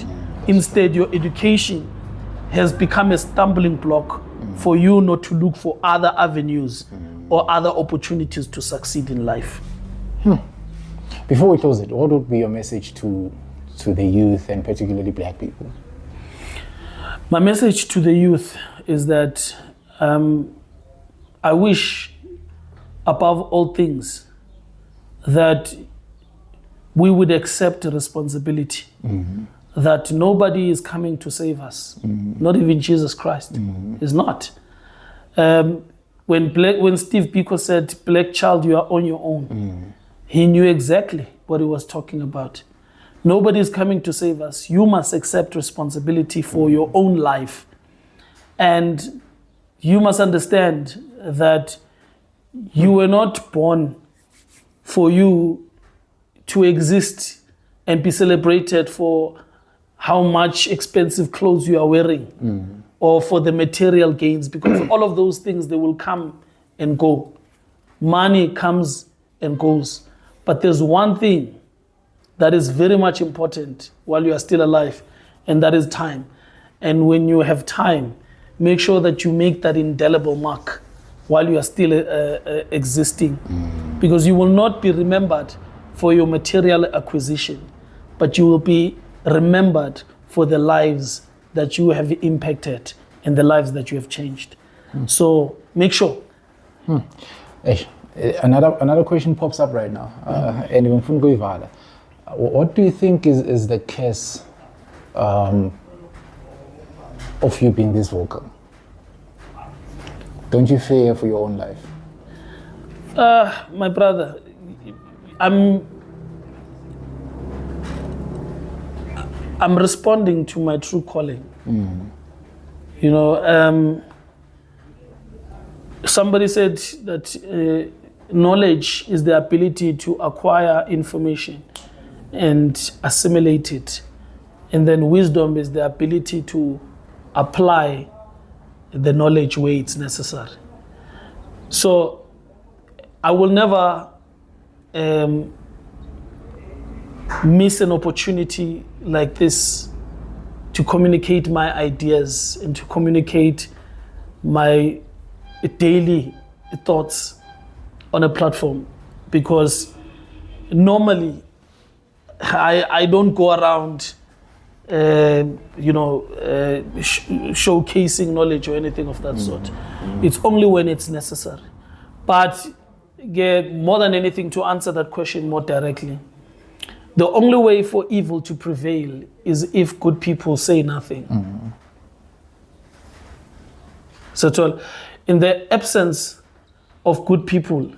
Instead, your education has become a stumbling block for you not to look for other avenues or other opportunities to succeed in life. Before we close it, what would be your message to the youth and particularly black people? My message to the youth is that I wish, above all things, that we would accept responsibility, that nobody is coming to save us, not even Jesus Christ is not. When Steve Biko said, "Black child, you are on your own," he knew exactly what he was talking about. Nobody is coming to save us. You must accept responsibility for your own life. And you must understand that you were not born for you to exist and be celebrated for how much expensive clothes you are wearing or for the material gains, because all of those things, they will come and go. Money comes and goes. But there's one thing that is very much important while you are still alive, and that is time. And when you have time, make sure that you make that indelible mark while you are still existing, because you will not be remembered for your material acquisition, but you will be remembered for the lives that you have impacted and the lives that you have changed. So make sure. Hey, another question pops up right now. And even from Goivala, what do you think is the case of you being this vocal? Don't you fear for your own life? My brother, I'm responding to my true calling. You know, somebody said that knowledge is the ability to acquire information and assimilate it. And then wisdom is the ability to apply the knowledge where it's necessary. So I will never miss an opportunity like this to communicate my ideas and to communicate my daily thoughts on a platform, because normally I don't go around showcasing knowledge or anything of that sort. It's only when it's necessary. But more than anything, to answer that question more directly, the only way for evil to prevail is if good people say nothing. So in the absence of good people,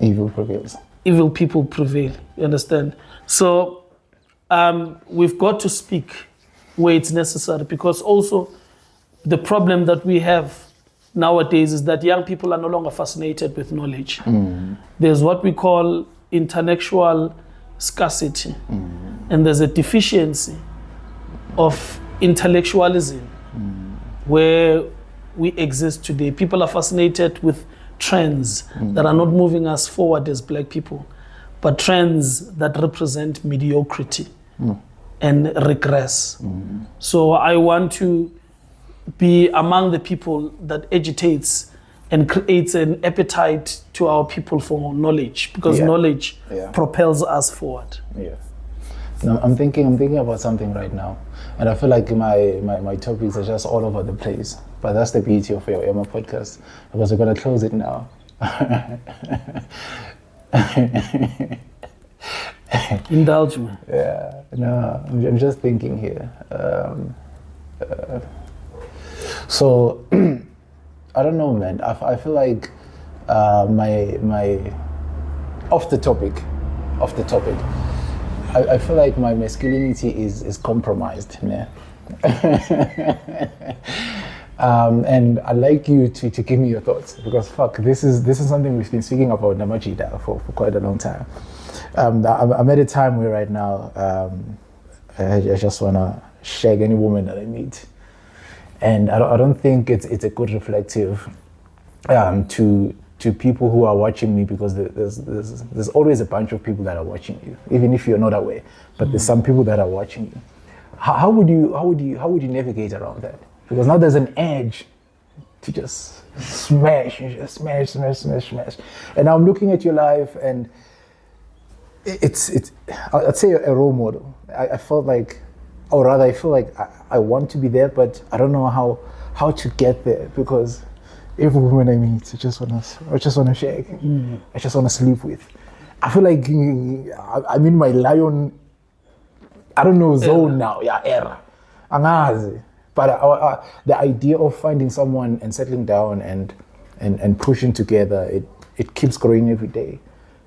evil prevails. Evil people prevail, you understand? So we've got to speak where it's necessary, because also the problem that we have nowadays is that young people are no longer fascinated with knowledge. There's what we call intellectual scarcity, and there's a deficiency of intellectualism where we exist today. People are fascinated with trends that are not moving us forward as black people, but trends that represent mediocrity and regress. So I want to be among the people that agitates and creates an appetite to our people for knowledge, because knowledge propels us forward. Now, I'm thinking about something right now, and I feel like my topics are just all over the place. But that's the beauty of your podcast, because we're gonna close it now. Indulge me. Yeah, no, I'm just thinking here. So I don't know, man. I feel like my off the topic. I feel like my masculinity is compromised. Yeah. And I'd like you to give me your thoughts, because this is something we've been speaking about Namajida for quite a long time. I'm at a time where right now I just wanna shag any woman that I meet, and I don't think it's a good reflective to people who are watching me, because there's always a bunch of people that are watching you, even if you're not aware. But there's some people that are watching you. How would you navigate around that? Because now there's an edge to just smash. And I'm looking at your life, and it's I'd say a role model. I feel like I want to be there, but I don't know how to get there, because every woman I meet, I just wanna shake. I just wanna sleep with. I feel like I'm in my lion, I don't know, zone now. Yeah, era. Angazi. But the idea of finding someone and settling down and pushing together, it keeps growing every day.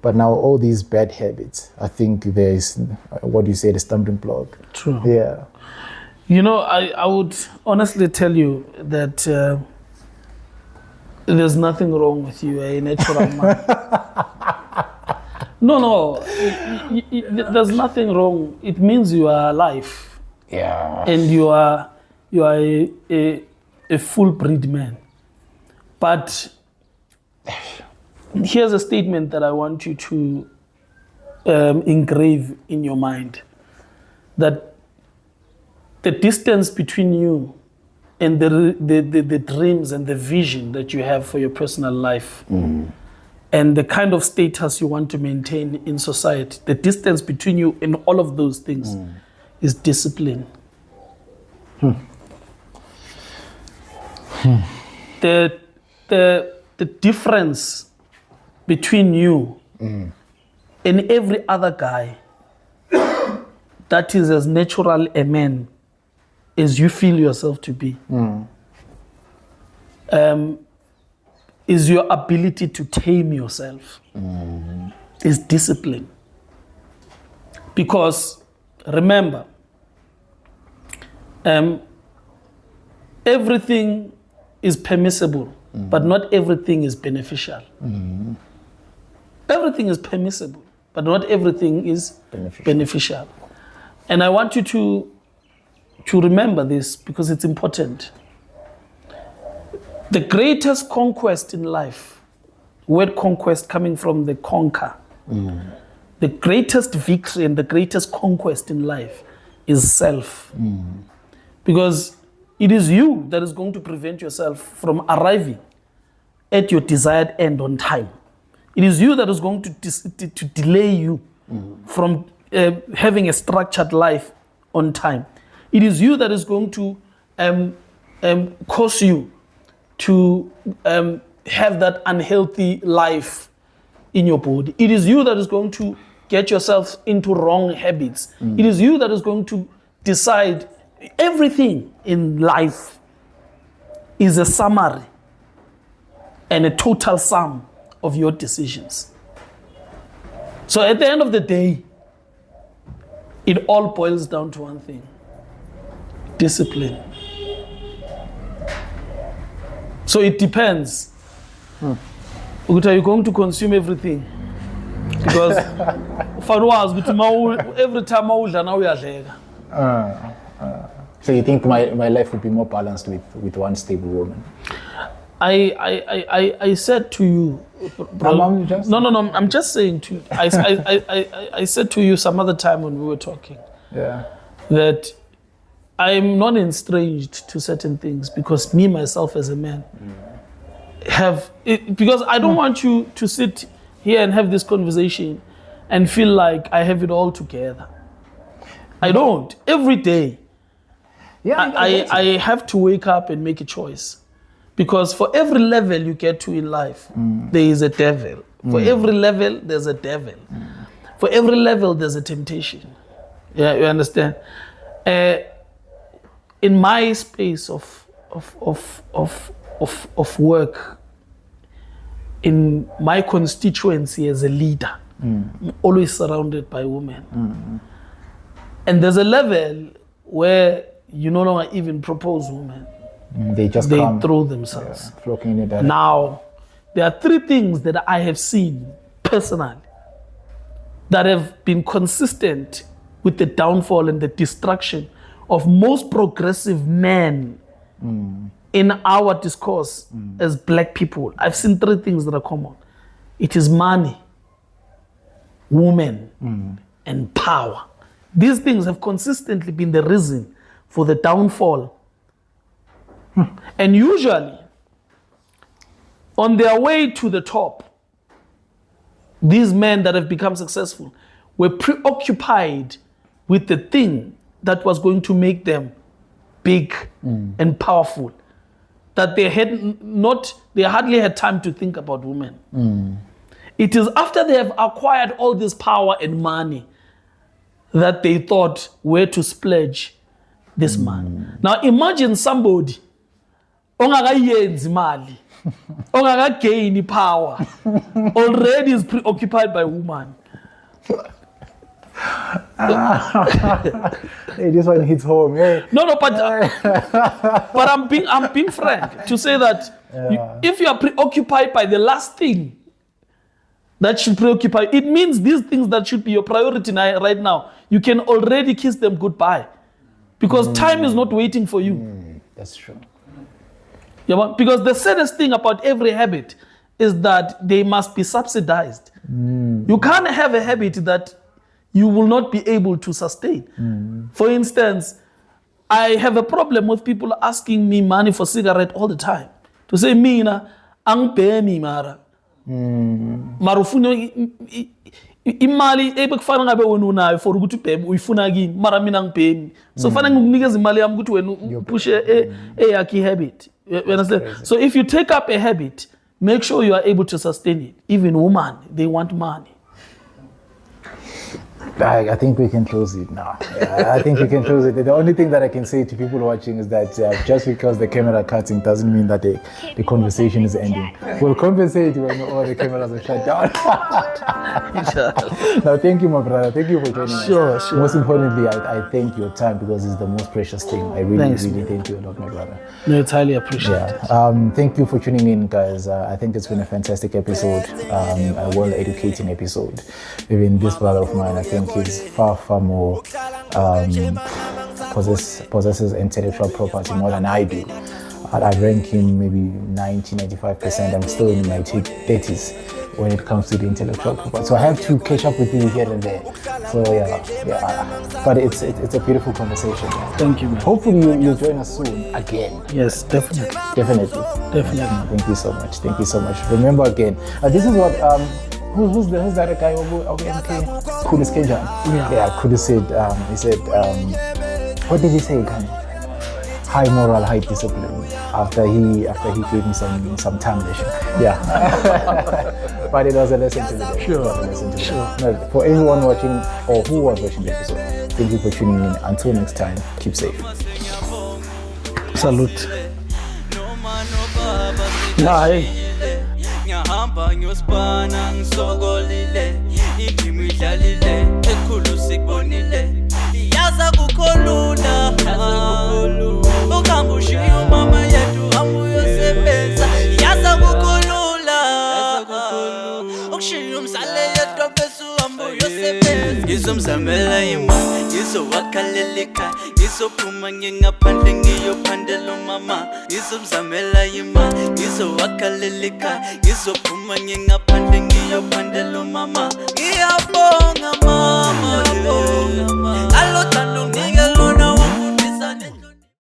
But now all these bad habits, I think there's, what do you say, the stumbling block. True. Yeah. You know, I would honestly tell you that there's nothing wrong with you, a natural man. No, there's nothing wrong. It means you are alive. Yeah. And you are a full breed man. But here's a statement that I want you to engrave in your mind, that the distance between you and the dreams and the vision that you have for your personal life and the kind of status you want to maintain in society. The distance between you and all of those things is discipline. The difference between you and every other guy that is as natural a man as you feel yourself to be is your ability to tame yourself, is discipline. Because remember, everything is permissible, but not everything is beneficial. Everything is permissible, but not everything is beneficial. And I want you to remember this because it's important. The greatest conquest in life, word conquest coming from the conquer, the greatest victory and the greatest conquest in life is self. Because it is you that is going to prevent yourself from arriving at your desired end on time. It is you that is going to delay you from having a structured life on time. It is you that is going to cause you to have that unhealthy life in your body. It is you that is going to get yourself into wrong habits. It is you that is going to decide. Everything in life is a summary and a total sum of your decisions. So at the end of the day, it all boils down to one thing: discipline. So it depends. Are you going to consume everything? Because every time so you think my life would be more balanced with one stable woman? I said to you, bro, no, I'm just saying to you, I said to you some other time when we were talking, that I'm not estranged to certain things because me, myself as a man, because I don't want you to sit here and have this conversation and feel like I have it all together. I don't. Every day, I have to wake up and make a choice. Because for every level you get to in life, there is a devil. For every level, there's a devil. For every level, there's a temptation. Yeah, you understand? In my space of work, in my constituency as a leader, I'm always surrounded by women. And there's a level where you no longer even propose women. They throw themselves. Now, there are three things that I have seen personally that have been consistent with the downfall and the destruction of most progressive men in our discourse as black people. I've seen three things that are common. It is money, women, and power. These things have consistently been the reason for the downfall. And usually, on their way to the top, these men that have become successful were preoccupied with the thing that was going to make them big and powerful, that they hardly had time to think about women. It is after they have acquired all this power and money that they thought where to splurge this man. Now imagine somebody ongakayenzi imali, ongakagain power, already is preoccupied by woman. Hey, this one hits home. Hey. No, but I'm being frank to say that if you are preoccupied by the last thing that should preoccupy, it means these things that should be your priority right now, you can already kiss them goodbye, because time is not waiting for you. That's true. Yeah, because the saddest thing about every habit is that they must be subsidized. You can't have a habit that you will not be able to sustain. For instance, I have a problem with people asking me money for cigarette all the time. To say, mina, ang pay me mara. Mara ufuna imali ebekufana ngabe wena unayo for ukuthi ubheme uyifuna kini mara mina ngibhemi so kufanele ngikunikeze imali yami ukuthi wena upushe eyakhe habit. You understand? So if you take up a habit, make sure you are able to sustain it. Even women, they want money. I think we can close it now. I think we can close it. The only thing that I can say to people watching is that just because the camera cutting doesn't mean that the conversation is ending. We'll compensate when all the cameras are shut down. Now, thank you, my brother. Thank you for joining us. Sure. Most importantly, I thank your time because it's the most precious thing. I really thank you a lot, my brother. No, it's highly appreciated. Thank you for tuning in, guys. I think it's been a fantastic episode, a well-educating episode. Even this brother of mine, I think he's far more possesses intellectual property more than I do. I rank him maybe 90-95%. I'm still in my 30s when it comes to the intellectual property. So I have to catch up with you here and there. So yeah. But it's a beautiful conversation. Thank you, man. Hopefully you'll join us soon again. Yes, definitely. Thank you so much. Remember again, this is what who's that guy over MK? Kudus Kenjan. Yeah, Kudus said he said what did he say again? High moral, high discipline. After he gave me some damnation. Yeah. But it was a lesson to the day. Sure. No, for everyone watching or who was watching the episode, thank you for tuning in. Until next time, keep safe. Salute. Nah, ngihamba ngiyosibana ngisokolile ikimidlalile ekhulu sikubonile yaza kukholula ukuhamba ushiya umama yethu hamba uyosebenza yaza kukholula ukushiya umsale yedwa bese uhamba uyosebenza ngizomzamela imali ngizowakhaleleka ngizophuma ngingaphandle ngiyophandela umama ngizomzamela imali ngizowakhaleleka ngizophuma ngingaphandle ngiyophandela umama ngiyabonga